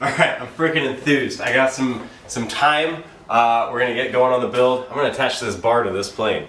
Alright, I'm freaking enthused. I got some time. We're gonna get going on the build. I'm gonna attach this bar to this plane.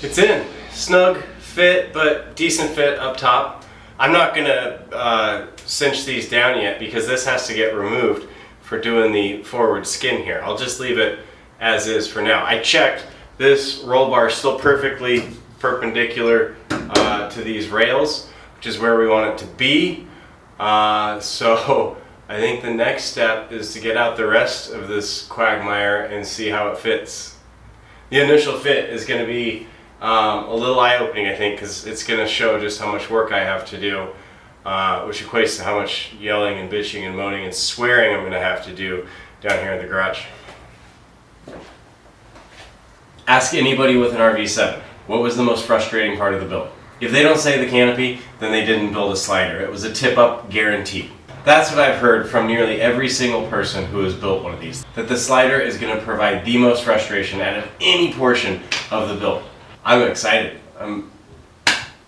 It's in. Snug fit, but decent fit up top. I'm not gonna cinch these down yet because this has to get removed for doing the forward skin here. I'll just leave it as is for now. I checked, this roll bar is still perfectly perpendicular to these rails, which is where we want it to be. So I think the next step is to get out the rest of this quagmire and see how it fits. The initial fit is going to be a little eye-opening, I think, because it's going to show just how much work I have to do, which equates to how much yelling and bitching and moaning and swearing I'm going to have to do down here in the garage. Ask anybody with an RV-7, what was the most frustrating part of the build? If they don't say the canopy, then they didn't build a slider. It was a tip-up guarantee. That's what I've heard from nearly every single person who has built one of these, that the slider is going to provide the most frustration out of any portion of the build. I'm excited. I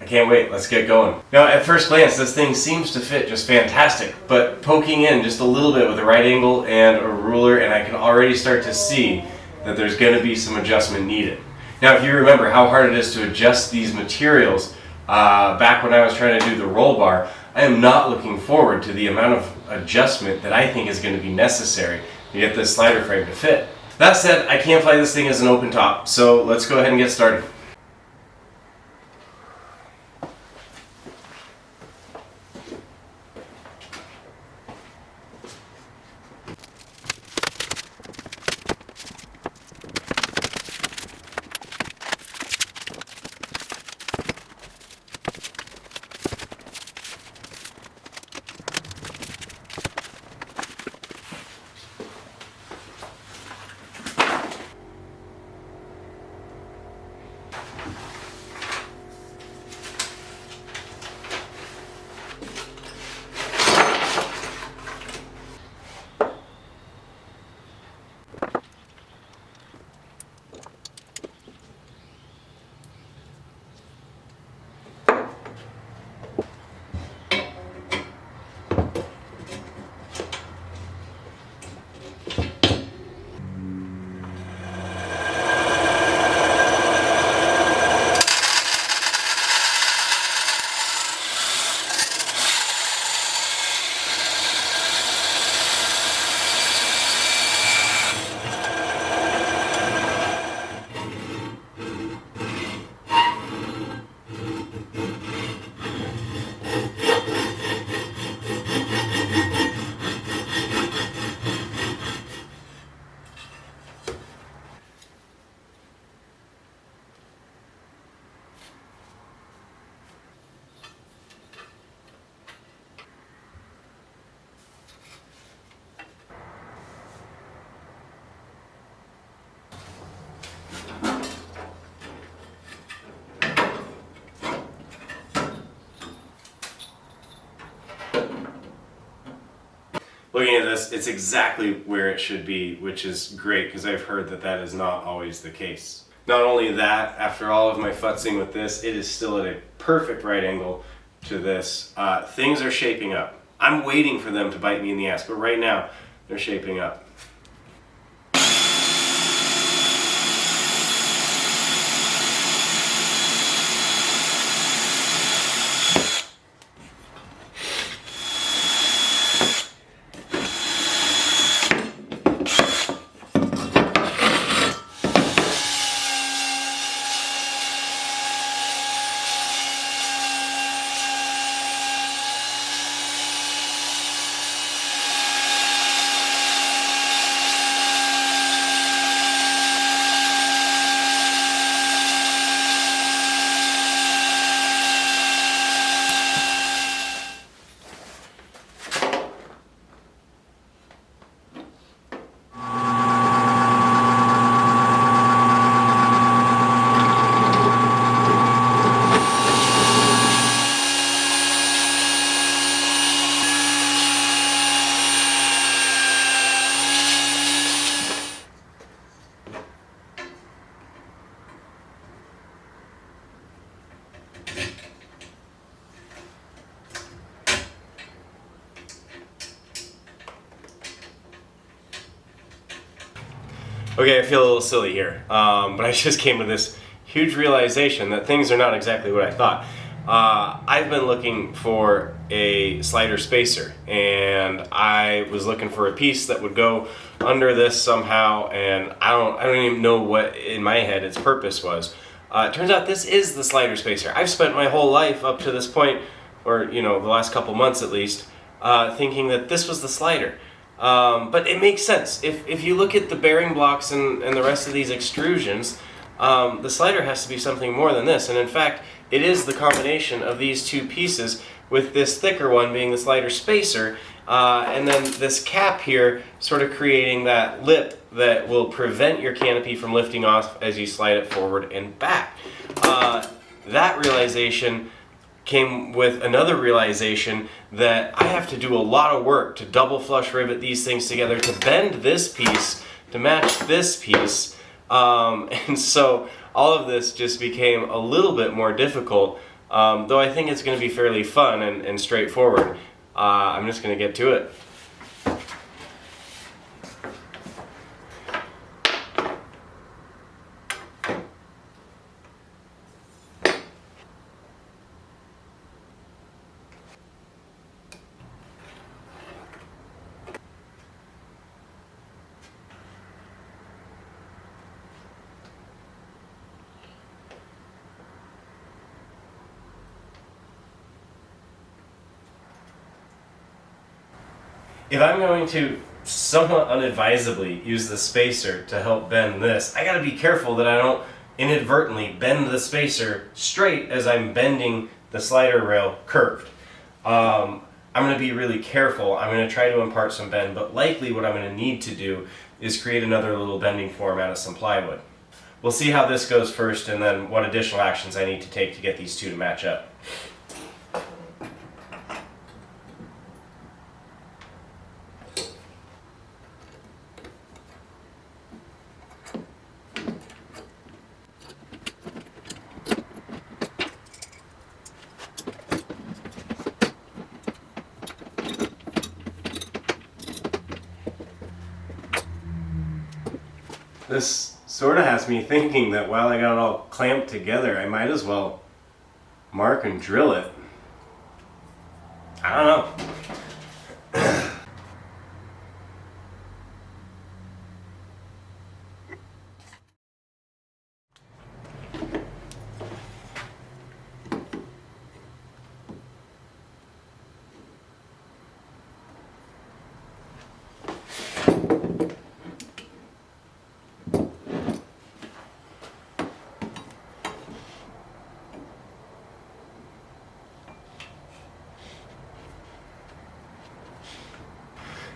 can't wait. Let's get going. Now, at first glance, this thing seems to fit just fantastic, but poking in just a little bit with a right angle and a ruler, and I can already start to see that there's going to be some adjustment needed. Now, if you remember how hard it is to adjust these materials back when I was trying to do the roll bar, I am not looking forward to the amount of adjustment that I think is going to be necessary to get this slider frame to fit. That said, I can't fly this thing as an open top, so let's go ahead and get started. Looking at this, it's exactly where it should be, which is great because I've heard that that is not always the case. Not only that, after all of my futzing with this, it is still at a perfect right angle to this. Things are shaping up. I'm waiting for them to bite me in the ass, but right now they're shaping up. Okay, I feel a little silly here, but I just came to this huge realization that things are not exactly what I thought. I've been looking for a slider spacer, and I was looking for a piece that would go under this somehow, and I don't even know what in my head its purpose was. It turns out this is the slider spacer. I've spent my whole life up to this point, or the last couple months at least, thinking that this was the slider. But it makes sense. If you look at the bearing blocks and the rest of these extrusions, the slider has to be something more than this. And in fact, it is the combination of these two pieces, with this thicker one being the slider spacer, and then this cap here sort of creating that lip that will prevent your canopy from lifting off as you slide it forward and back. That realization came with another realization that I have to do a lot of work to double flush rivet these things together to bend this piece to match this piece, and so all of this just became a little bit more difficult, though I think it's going to be fairly fun and straightforward. I'm just going to get to it. If I'm going to somewhat unadvisedly use the spacer to help bend this, I gotta be careful that I don't inadvertently bend the spacer straight as I'm bending the slider rail curved. I'm gonna be really careful. I'm gonna try to impart some bend, but likely what I'm gonna need to do is create another little bending form out of some plywood. We'll see how this goes first, and then what additional actions I need to take to get these two to match up. This sort of has me thinking that while I got it all clamped together, I might as well mark and drill it. I don't know.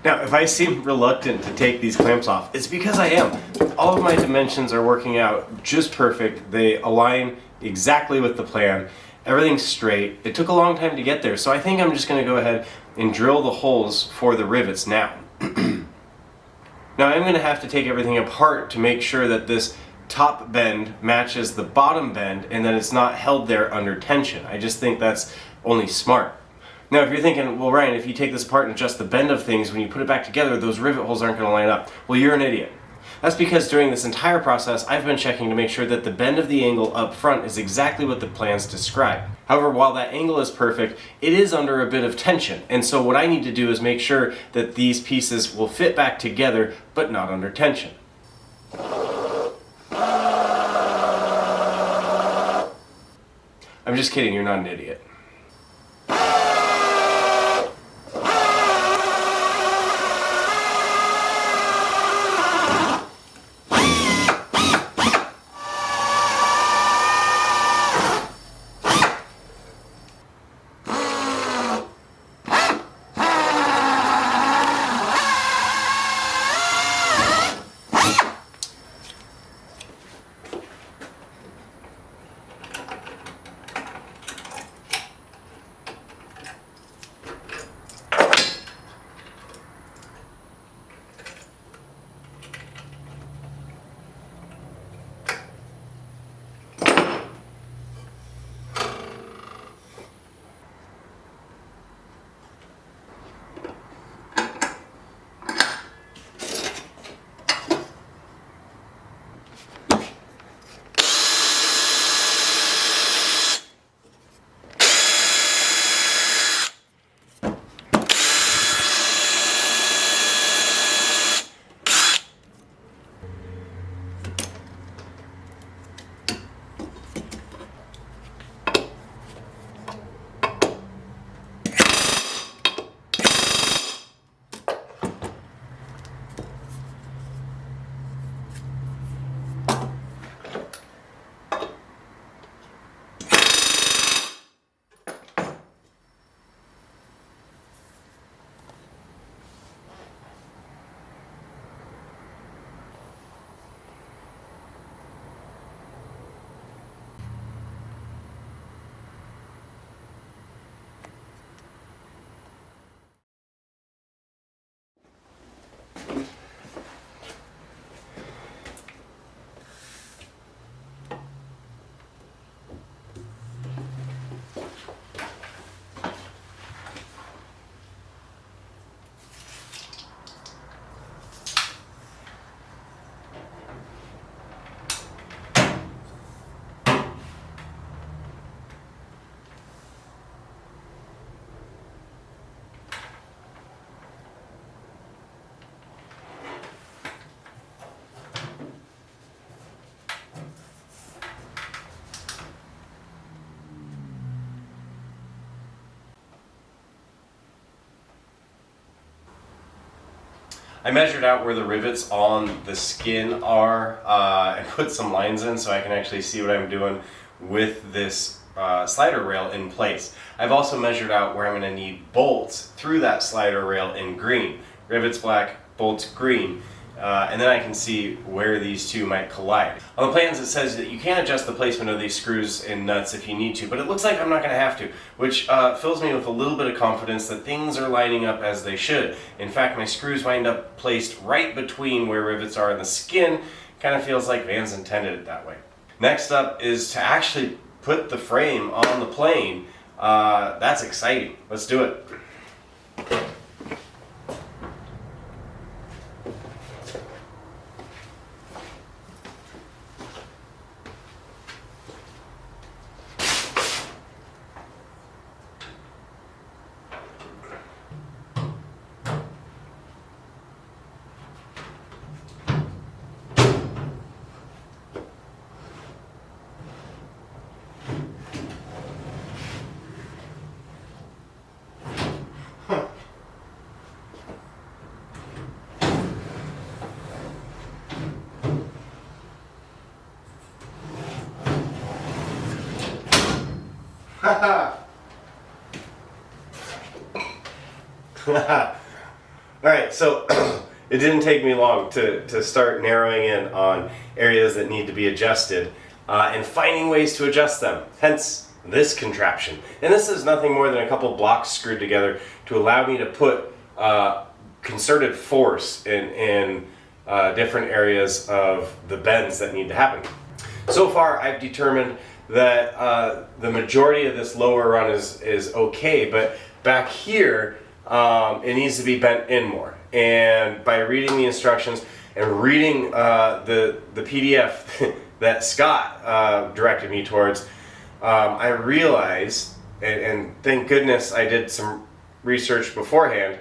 Now, if I seem reluctant to take these clamps off, it's because I am. All of my dimensions are working out just perfect. They align exactly with the plan. Everything's straight. It took a long time to get there, so I think I'm just going to go ahead and drill the holes for the rivets now. Now I'm going to have to take everything apart to make sure that this top bend matches the bottom bend and that it's not held there under tension. I just think that's only smart. Now if you're thinking, well Ryan, if you take this apart and adjust the bend of things, when you put it back together, those rivet holes aren't going to line up. Well, you're an idiot. That's because during this entire process, I've been checking to make sure that the bend of the angle up front is exactly what the plans describe. However, while that angle is perfect, it is under a bit of tension. And so what I need to do is make sure that these pieces will fit back together, but not under tension. I'm just kidding, you're not an idiot. I measured out where the rivets on the skin are and put some lines in so I can actually see what I'm doing with this slider rail in place. I've also measured out where I'm going to need bolts through that slider rail in green. Rivets black, bolts green. And then I can see where these two might collide. On the plans it says that you can adjust the placement of these screws and nuts if you need to, but it looks like I'm not going to have to, which fills me with a little bit of confidence that things are lining up as they should. In fact, my screws wind up placed right between where rivets are in the skin. Kind of feels like Vans intended it that way. Next up is to actually put the frame on the plane. That's exciting. Let's do it. Alright, so it didn't take me long to start narrowing in on areas that need to be adjusted and finding ways to adjust them. Hence this contraption. And this is nothing more than a couple blocks screwed together to allow me to put concerted force in different areas of the bends that need to happen. So far, I've determined that the majority of this lower run is okay, but back here, it needs to be bent in more. And by reading the instructions and reading the PDF that Scott directed me towards, I realized, and thank goodness I did some research beforehand,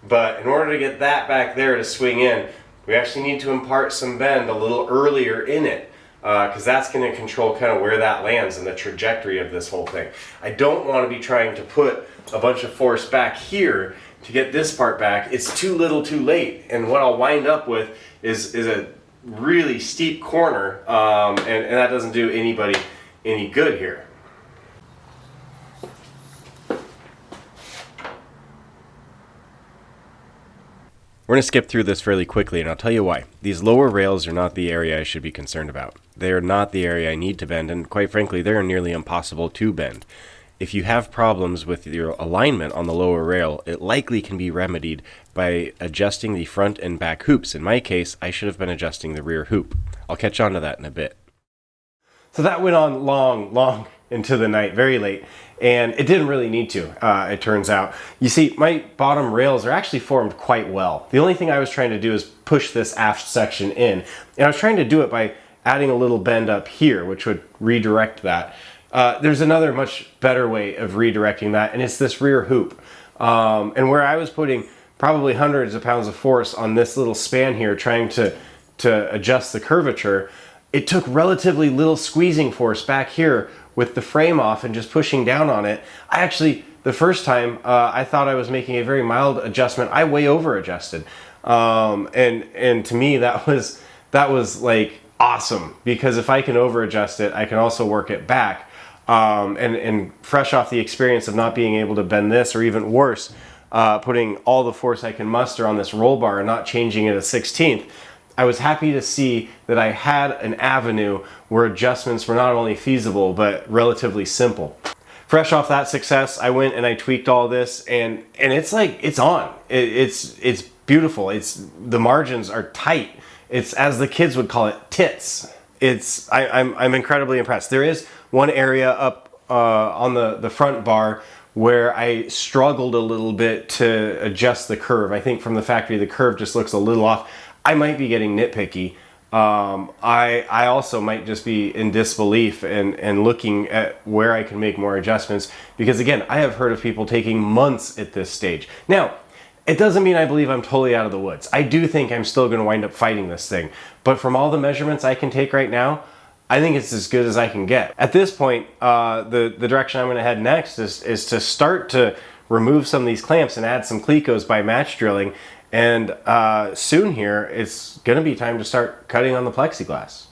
but in order to get that back there to swing in, we actually need to impart some bend a little earlier in it, because that's going to control kind of where that lands and the trajectory of this whole thing. I don't want to be trying to put a bunch of force back here to get this part back. It's too little too late, and what I'll wind up with is a really steep corner, and that doesn't do anybody any good here. We're going to skip through this fairly quickly, and I'll tell you why. These lower rails are not the area I should be concerned about. They are not the area I need to bend, and quite frankly, they are nearly impossible to bend. If you have problems with your alignment on the lower rail, it likely can be remedied by adjusting the front and back hoops. In my case, I should have been adjusting the rear hoop. I'll catch on to that in a bit. So that went on long into the night, very late, and it didn't really need to, it turns out. You see, my bottom rails are actually formed quite well. The only thing I was trying to do is push this aft section in, and I was trying to do it by adding a little bend up here, which would redirect that. There's another much better way of redirecting that, and it's this rear hoop. And where I was putting probably hundreds of pounds of force on this little span here, trying to adjust the curvature, it took relatively little squeezing force back here with the frame off and just pushing down on it. I actually, the first time, I thought I was making a very mild adjustment. I way over adjusted. And to me, that was like awesome, because if I can over adjust it, I can also work it back. And fresh off the experience of not being able to bend this, or even worse, putting all the force I can muster on this roll bar and not changing it a 16th, I was happy to see that I had an avenue where adjustments were not only feasible, but relatively simple. Fresh off that success, I went and I tweaked all this, and it's like, it's on. It's beautiful. The margins are tight. It's, as the kids would call it, tits. I'm incredibly impressed. There is one area up on the front bar where I struggled a little bit to adjust the curve. I think from the factory, the curve just looks a little off. I might be getting nitpicky. I also might just be in disbelief and looking at where I can make more adjustments, because again, I have heard of people taking months at this stage. Now, it doesn't mean I believe I'm totally out of the woods. I do think I'm still going to wind up fighting this thing, but from all the measurements I can take right now, I think it's as good as I can get. At this point, the direction I'm going to head next is to start to remove some of these clamps and add some clecos by match drilling. And soon here, it's going to be time to start cutting on the plexiglass.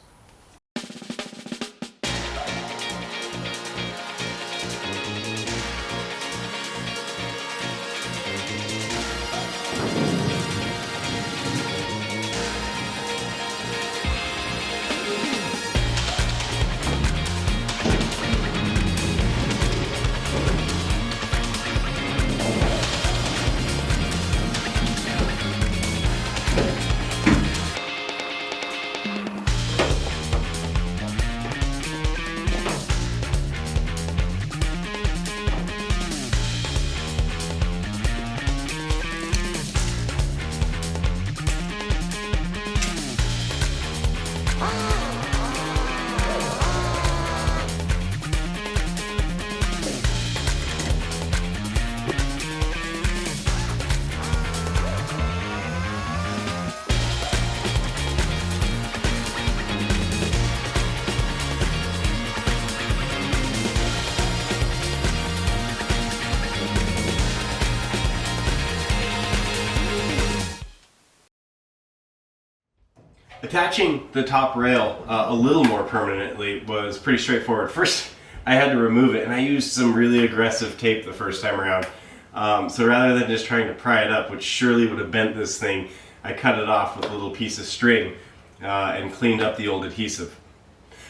Attaching the top rail a little more permanently was pretty straightforward. First, I had to remove it, and I used some really aggressive tape the first time around. So rather than just trying to pry it up, which surely would have bent this thing, I cut it off with a little piece of string and cleaned up the old adhesive.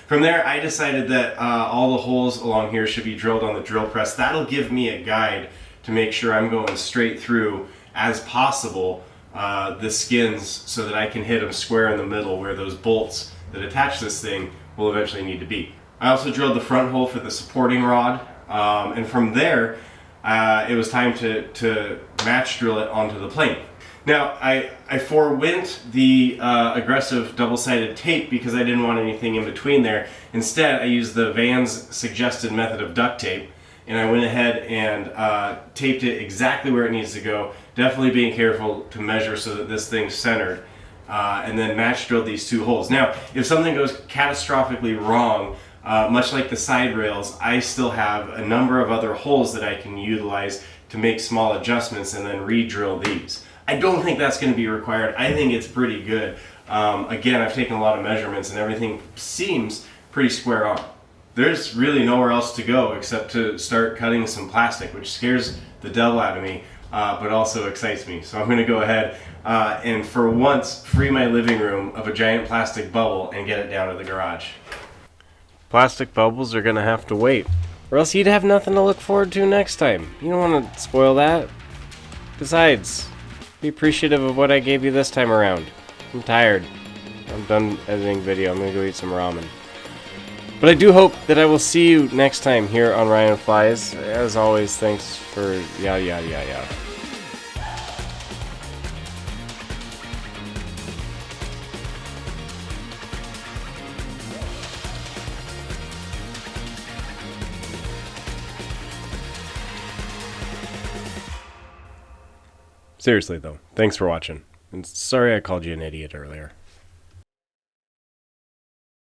From there, I decided that all the holes along here should be drilled on the drill press. That'll give me a guide to make sure I'm going straight through as possible the skins so that I can hit them square in the middle where those bolts that attach this thing will eventually need to be. I also drilled the front hole for the supporting rod, and from there it was time to match drill it onto the plane. Now I forewent the aggressive double-sided tape because I didn't want anything in between there. Instead, I used the Van's suggested method of duct tape, and I went ahead and taped it exactly where it needs to go, definitely being careful to measure so that this thing's centered, and then match drilled these two holes. Now, if something goes catastrophically wrong, much like the side rails, I still have a number of other holes that I can utilize to make small adjustments and then re-drill these. I don't think that's going to be required. I think it's pretty good. Again, I've taken a lot of measurements and everything seems pretty square on. There's really nowhere else to go except to start cutting some plastic, which scares the devil out of me, but also excites me. So I'm going to go ahead and for once free my living room of a giant plastic bubble and get it down to the garage. Plastic bubbles are going to have to wait, or else you'd have nothing to look forward to next time. You don't want to spoil that. Besides, be appreciative of what I gave you this time around. I'm tired. I'm done editing video. I'm going to go eat some ramen. But I do hope that I will see you next time here on Ryan Flies. As always, thanks for yada yada yada yada. Seriously though, thanks for watching. And sorry I called you an idiot earlier.